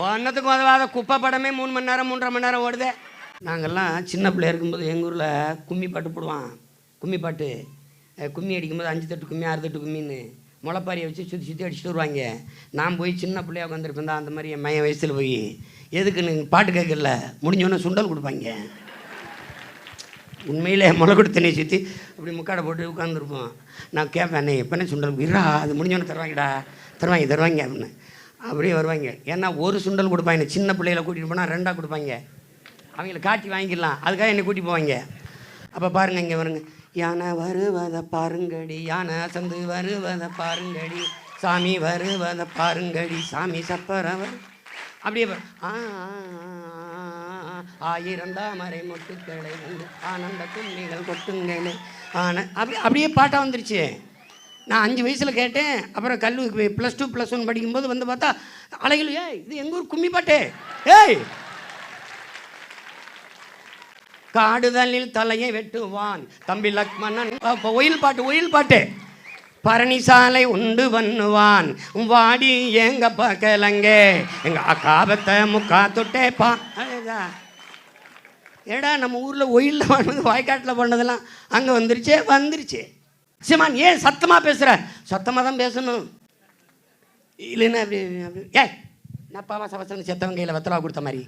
ஒன்றத்துக்கும் உதவாத குப்பை படமே 3 மணி நேரம் 3.5 மணி நேரம் ஓடுதே. நாங்கள்லாம் சின்ன பிள்ளையா இருக்கும்போது எங்கள் ஊரில் கும்மி பாட்டு போடுவான். கும்மி பாட்டு கும்மி அடிக்கும்போது 5 தட்டு கும்மி 6 தட்டு கும்மின்னு முளைப்பாரியை வச்சு சுற்றி சுற்றி அடிச்சுட்டு வருவாங்க. நான் போய் சின்ன பிள்ளையா உட்காந்துருப்பேன் தான். அந்த மாதிரி என் மையன் வயசில் போய் எதுக்குன்னு பாட்டு கேட்கல, முடிஞ்சோன்னே சுண்டல் கொடுப்பாங்க. உண்மையிலே முளைக்கொடி தண்ணியை சுற்றி அப்படி முக்காடை போட்டு உட்காந்துருப்போம். நான் கேட்பேன், அண்ணே எப்போனே சுண்டல் இருா, அது முடிஞ்சோன்னே தருவாங்கடா, தருவாங்க அப்படின்னு. அப்படியே வருவாங்க. ஏன்னா ஒரு சுண்டல் கொடுப்பாங்க, சின்ன பிள்ளைகளை கூட்டிகிட்டு போனால் 2ஆக கொடுப்பாங்க. அவங்கள காட்டி வாங்கிடலாம், அதுக்காக என்னை கூட்டி போவாங்க. அப்போ பாருங்கள், இங்கே வருங்க, யானை வருவதை பாருங்கடி, யானை அசந்து வருவதை பாருங்கடி, சாமி வருவதை பாருங்கடி, சாமி சப்பரவர் அப்படியே 1000 தாமரை மொட்டுக்களை வந்து ஆனந்த கும்மிகள் கொட்டுங்களே அப்படியே பாட்டாக வந்துருச்சு. நான் 5 வயசில் கேட்டேன். அப்புறம் கல்லூரி +2 +1 படிக்கும்போது வந்து பார்த்தா அலைகள், ஏய் இது எங்கள் ஊர் கும்மி பாட்டு, ஏய் காடுதலில் தலையை வெட்டுவான் தம்பி லக்மணன். ஒயில் பாட்டு பரணிசாலை உண்டு பண்ணுவான் வாடி எங்க பக்கலங்க எங்க அக்காபத்தை முக்கா தொட்டே பா. ஏடா நம்ம ஊரில் ஒயிலில் பண்ணது வாய்க்காட்டில் பண்ணதெல்லாம் அங்கே வந்துருச்சு. சிமான் ஏன் சத்தமாக பேசுகிற? சத்தமாக தான் பேசணும், இல்லைன்னா அப்படி நப்பாவா சவசங்க செத்தவங்க கையில் வெத்தலா கொடுத்த மாதிரி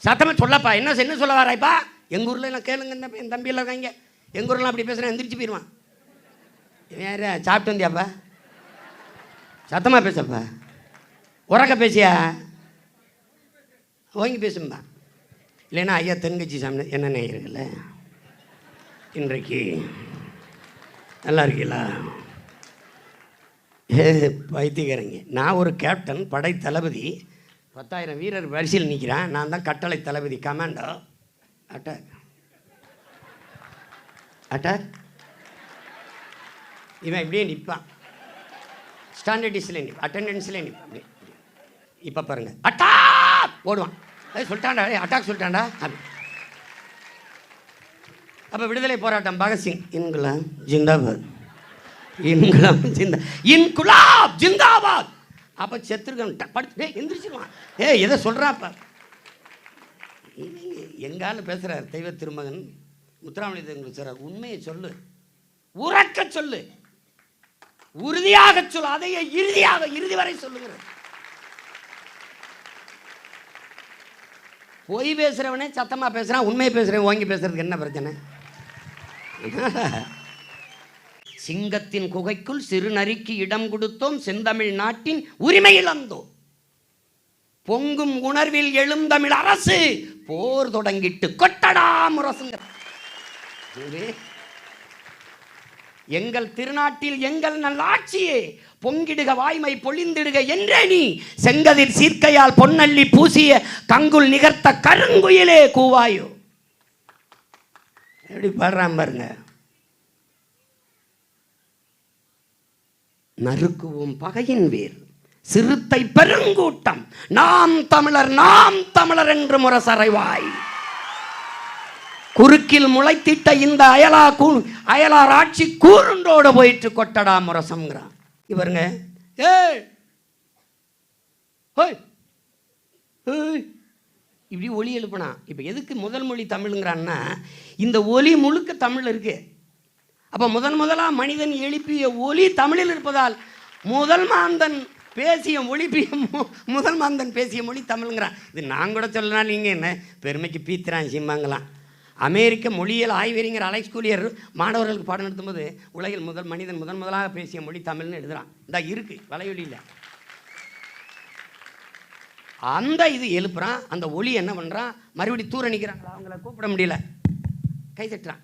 சத்தமாக சொல்லப்பா. என்ன சொல்ல வராய்ப்பா? எங்கள் ஊரில் எல்லாம் கேளுங்க, என் தம்பியெல்லாம் இருக்காங்க, எங்கள் ஊரெலாம் அப்படி பேசுகிறேன், எந்திரிச்சு போயிடுவான். வேறு சாப்பிட்டு வந்தியாப்பா? சத்தமாக பேசப்பா, உறக்க பேசியா, ஓங்கி பேசும்பா. இல்லைன்னா ஐயா தென்கட்சி சாமி என்ன நேயர்களே, இன்றைக்கு நல்லா இருக்கீங்களா? வைத்தியக்காரங்க, நான் ஒரு கேப்டன், படை தளபதி, 10,000 வீரர் வரிசையில் நிற்கிறேன். நான் தான் கட்டளை தளபதி, கமாண்டோ. அட்டாக் இவன் இப்படியே நிற்பான், ஸ்டாண்டர்டிஸில் நிற்பான், அட்டெண்டன்ஸில் நிற்பான். இப்போ பாருங்கள், அட்டாக் போடுவான். சொல்லிட்டாண்டா, அட்டாக் சொல்லிட்டாண்டா. அப்போ விடுதலை போராட்டம், பகத்சிங் இன்குலாம் ஜிந்தாபாத், இன்குலாப் ஜிந்தாபாத். அப்போ செத்துருக்கேன் படுத்து எந்திரிச்சிருவான். எதை சொல்கிறாப்பா? எங்கால பேசுகிறார் தெய்வ திருமகன் முத்துராமலிங்க சார், உண்மையை சொல்லு, உறக்க சொல்லு, உறுதியாக சொல்லு, அதையே இறுதி வரை சொல்லுங்கிற. பொய் பேசுகிறவனே சத்தமாக பேசுகிறான், உண்மையை பேசுகிறேன் ஓங்கி பேசுறதுக்கு என்ன பிரச்சனை? சிங்கத்தின் குகைக்குள் சிறு நரிக்கு இடம் கொடுத்தோம், செந்தமிழ் நாட்டின் உரிமை இழந்தோம், பொங்கும் உணர்வில் எழுந்தமிழ் அரசு போர் தொடங்கிட்டு கொட்டடா முரசுங்க. எங்கள் திருநாட்டில் எங்கள் நல்லாட்சியே பொங்கிடுக வாய்மை பொழிந்திடுக என்றே நீ செங்கதிர் சீர்க்கையால் பொன்னள்ளி பூசிய கங்குல் நிகர்த்த கருங்குயிலே கூவாயோ. எப்படி பாடுறான் பாருங்க. நறுக்குவோம் பகையின் வேர் சிறுத்தை பெருங்கூட்டம், நாம் தமிழர் என்று முரசறைவாய். குறுக்கில் முளைத்திட்ட இந்த அயலார் ஆட்சி கூருண்டோடு போயிட்டு கொட்டடா முரசம்ங்கிறான். இவருங்க இப்படி ஒலி எழுப்பினா. இப்போ எதுக்கு முதல் மொழி தமிழுங்கிறான்னா, இந்த ஒலி முழுக்க தமிழ் இருக்கு. அப்போ முதலாக மனிதன் எழுப்பிய ஒலி தமிழில் இருப்பதால் முதல் மாந்தன் பேசிய மொழி தமிழ்ங்கிறான். இது நான் கூட சொல்லலாம், நீங்கள் என்ன பெருமைக்கு பீத்துறான் சிம்மாங்களாம். அமெரிக்க மொழியியல் ஆய்வறிஞர் அலெக்ஸ் கூலியர் மாணவர்களுக்கு பாடம் நடத்தும்போது உலகில் மனிதன் முதலாக பேசிய மொழி தமிழ்னு எழுதுறான். இந்த இருக்கு வலையொலியில். அந்த இது எழுப்புறான், அந்த ஒலி என்ன பண்ணுறான், மறுபடி தூர நிற்கிறாங்களா, அவங்கள கூப்பிட முடியல, கை தட்டுறான்.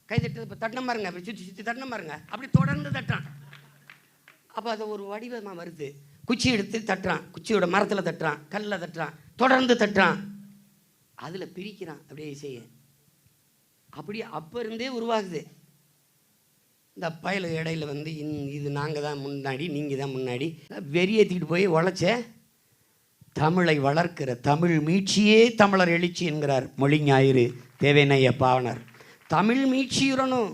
இப்போ தட்டின பாருங்க, அப்படி சுற்றி தட்டின பாருங்க, அப்படி தொடர்ந்து தட்டுறான். அப்போ அது ஒரு வடிவமாக வருது. குச்சி எடுத்து தட்டுறான், குச்சியோட மரத்தில் தட்டுறான், கல்லில் தட்டுறான், தொடர்ந்து தட்டுறான், அதில் பிரிக்கிறான். அப்படியே செய்ய அப்படியே அப்போ இருந்தே உருவாகுது. இந்த பயலு இடையில வந்து இது நாங்கள் தான் முன்னாடி, நீங்கள் தான் முன்னாடி, வெறியேற்றிக்கிட்டு போய் உழைச்ச தமிழை வளர்க்கிற தமிழ் மீட்சியே தமிழர் எழுச்சி என்கிறார் மொழி ஞாயிறு தேவேனைய பாவனர். தமிழ் மீட்சியுறணும்,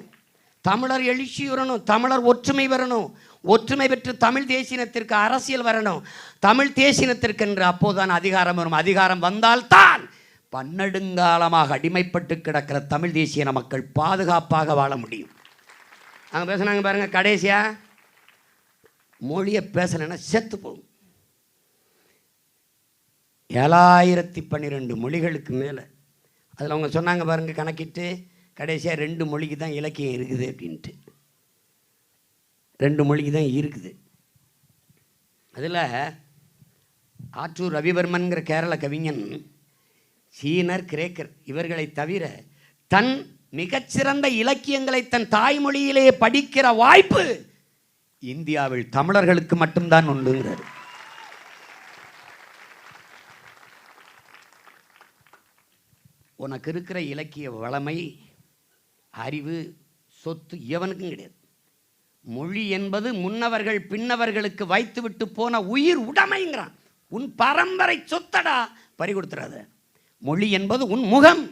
தமிழர் எழுச்சியுறணும், தமிழர் ஒற்றுமை வரணும். ஒற்றுமை பெற்று தமிழ் தேசியத்திற்கு அரசியல் வரணும். தமிழ் தேசியத்திற்கு என்று அப்போதுதான் அதிகாரம் வரும். அதிகாரம் வந்தால்தான் பன்னெடுங்காலமாக அடிமைப்பட்டு கிடக்கிற தமிழ் தேசிய மக்கள் பாதுகாப்பாக வாழ முடியும். அங்கே பேசுனாங்க பாருங்க, கடைசியா மொழியை பேசலைன்னா செத்து போகும். 7012 மொழிகளுக்கு மேலே. அதில் அவங்க சொன்னாங்க பாருங்க, கணக்கிட்டு கடைசியாக 2 மொழிக்கு தான் இலக்கியம் இருக்குது அப்படின்ட்டு. 2 மொழிக்கு தான் இருக்குது. அதில் ஆற்றூர் ரவிவர்மன்கிற கேரள கவிஞன், சீனர், கிரேக்கர் இவர்களை தவிர தன் மிகச்சிறந்த இலக்கியங்களை தன் தாய்மொழியிலேயே படிக்கிற வாய்ப்பு இந்தியாவில் தமிழர்களுக்கு மட்டும்தான் உண்டுங்கிறார். உனக்கு இருக்கிற இலக்கிய வளமை, அறிவு, சொத்து எவனுக்கும் கிடையாது. மொழி என்பது முன்னவர்கள் பின்னவர்களுக்கு வைத்துவிட்டு போன உயிர் உடைமைங்கிறான். உன் பரம்பரை சொத்தடா, பறி கொடுத்துறாத. மொழி என்பது உன் முகம்,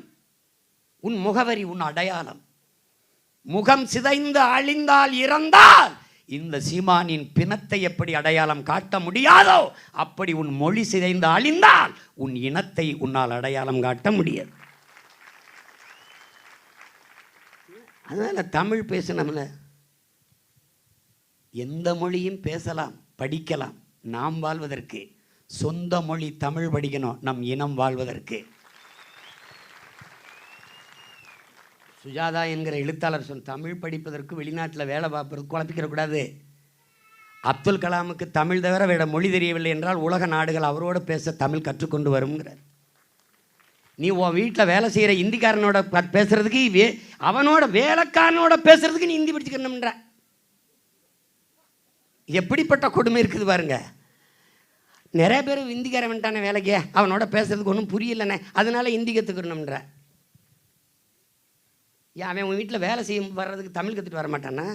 உன் முகவரி, உன் அடையாளம். முகம் சிதைந்து அழிந்தால் இறந்தால் இந்த சீமானின் பிணத்தை எப்படி அடையாளம் காட்ட முடியாதோ அப்படி உன் மொழி சிதைந்து அழிந்தால் உன் இனத்தை உன்னால் அடையாளம் காட்ட முடியாது. அதனால தமிழ் பேசணும்ல, எந்த மொழியும் பேசலாம், படிக்கலாம். நாம் வாழ்வதற்கு சொந்த மொழி தமிழ் படிக்கணும், நம் இனம் வாழ்வதற்கு. சுஜாதா என்கிற எழுத்தாளர் சொன்ன, தமிழ் படிப்பதற்கு வெளிநாட்டில் வேலை பார்ப்பதற்கு குழப்பிக்கிறக்கூடாது. அப்துல் கலாமுக்கு தமிழ் தவிர வேற மொழி தெரியவில்லை என்றால் உலக நாடுகள் அவரோடு பேச தமிழ் கற்றுக்கொண்டு வருங்கிறார். நீ உன் வீட்டில் வேலை செய்கிற இந்திக்காரனோட பேசுறதுக்கு, அவனோட வேலைக்காரனோட பேசுறதுக்கு நீ ஹிந்தி படிச்சுக்கணும்ன்ற. எப்படிப்பட்ட கொடுமை இருக்குது பாருங்க. நிறைய பேர் இந்திக்காரன் வந்துட்டானே வேலைக்கு, அவனோட பேசுறதுக்கு ஒன்றும் புரியலண்ணே, அதனால ஹிந்தி கற்றுக்கணும்ன்ற. ஏன் அவன் உன் வீட்டில் வேலை செய்ய வர்றதுக்கு தமிழ் கற்றுட்டு வர மாட்டானா?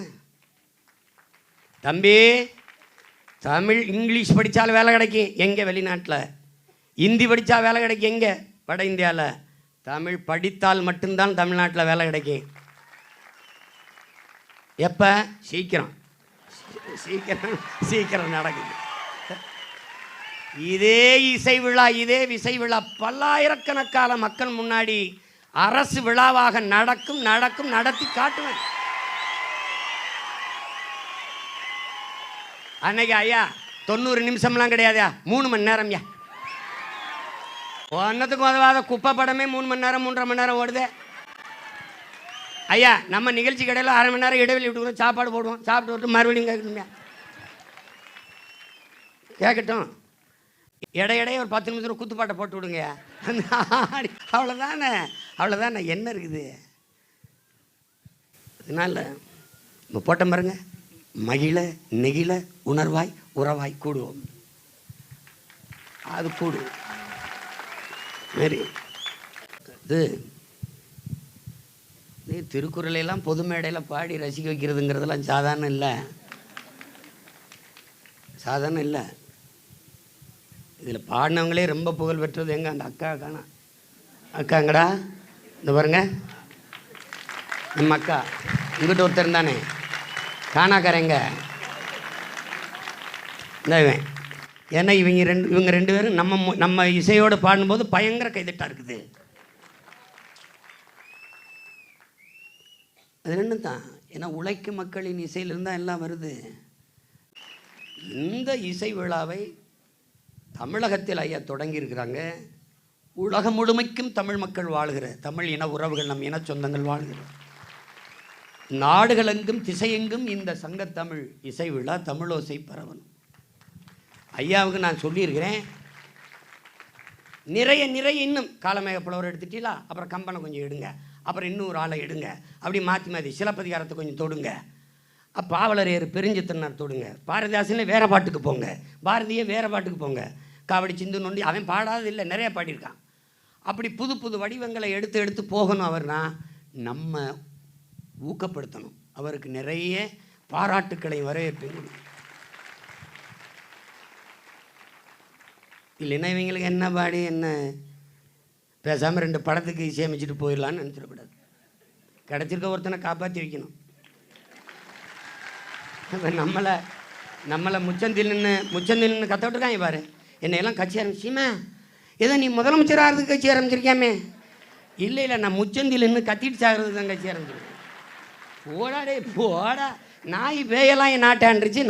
தம்பி, தமிழ் இங்கிலீஷ் படித்தாலும் வேலை கிடைக்கும் எங்கே? வெளிநாட்டில். ஹிந்தி படித்தா வேலை கிடைக்கும் எங்கே? வட இந்தியாவில். தமிழ் படித்தால் மட்டும்தான் தமிழ்நாட்டில் வேலை கிடைக்கும். எப்போ? சீக்கிரம் சீக்கிரம் சீக்கிரம் நடக்குது. இதே இசை விழா, இதே விசை விழா பல்லாயிரக்கணக்கான மக்கள் முன்னாடி அரசு விழாவாக நடக்கும் நடக்கும் நடத்தி காட்டுவேன். அன்னைக்கு ஐயா 90 நிமிஷம்லாம் கிடையாதுயா, 3 மணி நேரம். யா ஒன்னத்துக்கு உதவாத குப்பை படமே 3 மணி நேரம் 3.5 மணி நேரம் ஓடுது. ஐயா நம்ம நிகழ்ச்சி கடையில் 1/2 மணி நேரம் இடைவெளி விட்டுக்கிறோம், சாப்பாடு போடுவோம், சாப்பிட்டு விட்டு மறுபடியும் கேட்கணும்யா. கேட்கட்டும், இடையிடையே ஒரு 10 நிமிஷம் குத்துப்பாட்டை போட்டு விடுங்க. அவ்வளோதானே, அவ்வளோதானே, என்ன இருக்குது? அதனால இப்போ போட்ட பாருங்க, மகிழ நெகிழ உணர்வாய் உறவாய் கூடுவோம். அது கூடு சரி. இது திருக்குறளையெல்லாம் பொது மேடையில் பாடி ரசிக்க வைக்கிறதுங்கிறதெல்லாம் சாதாரணம் இல்லை, சாதாரணம் இல்லை. இதில் பாடினவங்களே ரொம்ப புகழ் பெற்றது எங்கே? அந்த அக்கா காணா. அக்காங்கடா, இந்த பாருங்க, நம்ம அக்கா இங்கிட்ட ஒருத்தர் தானே காணாக்காரங்க. இந்த இவன், ஏன்னா இவங்க ரெண்டு பேரும் நம்ம இசையோடு பாடும்போது பயங்கர கைதட்டா இருக்குது. அது ரெண்டு தான். ஏன்னா உழைக்கும் மக்களின் இசையிலிருந்து தான் எல்லாம் வருது. இந்த இசை விழாவை தமிழகத்தில் ஐயா தொடங்கியிருக்கிறாங்க. உலகம் முழுமைக்கும் தமிழ் மக்கள் வாழ்கிற, தமிழ் இன உறவுகள், நம் இன சொந்தங்கள் வாழ்கிற நாடுகளெங்கும் திசையெங்கும் இந்த சங்கத்தமிழ் இசை விழா தமிழோசை பரவணும். ஐயாவுக்கு நான் சொல்லியிருக்கிறேன், நிறைய நிறைய இன்னும் காலமேக புலவர் எடுத்துட்டீங்களா, அப்புறம் கம்பனை கொஞ்சம் எடுங்க, அப்புறம் இன்னொரு ஆளை எடுங்க, அப்படி மாற்றி மாற்றி சிலப்பதிகாரத்தை கொஞ்சம் தொடுங்க, பாவலரேறு பெருஞ்சித்தனார் தொடுங்க, பாரதிதாசனே வேறு பாட்டுக்கு போங்க, பாரதியே வேறு பாட்டுக்கு போங்க, காவடி சிந்து நொண்டி அவன் பாடாது இல்லை, நிறைய பாடியிருக்கான். அப்படி புது புது வடிவங்களை எடுத்து எடுத்து போகணும். அவர்னா நம்ம ஊக்கப்படுத்தணும், அவருக்கு நிறைய பாராட்டுக்களை வரவேற்பு. இல்லைன்னா இவங்களுக்கு என்ன பாடி என்ன பேசாமல் 2 படத்துக்கு இசையமைச்சிட்டு போயிடலான்னு நினச்சிடக்கூடாது. கிடச்சிருக்க ஒருத்தனை காப்பாற்றி வைக்கணும். நம்மளை நம்மளை முச்சந்தில் நின்று கத்த விட்டுருக்காங்க பாரு. என்னையெல்லாம் கட்சி ஆரம்பிச்சியுமே, ஏதோ நீ முதலமைச்சர் ஆகிறதுக்கு கட்சி ஆரம்பிச்சிருக்காமே. இல்லை இல்லை, நான் முச்சந்தில் நின்று கத்திட்டு சாகிறதுக்கு தான் கட்சி ஆரம்பிச்சிருக்கேன். போடா டே போடா, நாய் பேயெல்லாம் என் நாட்டாண்டுருச்சு.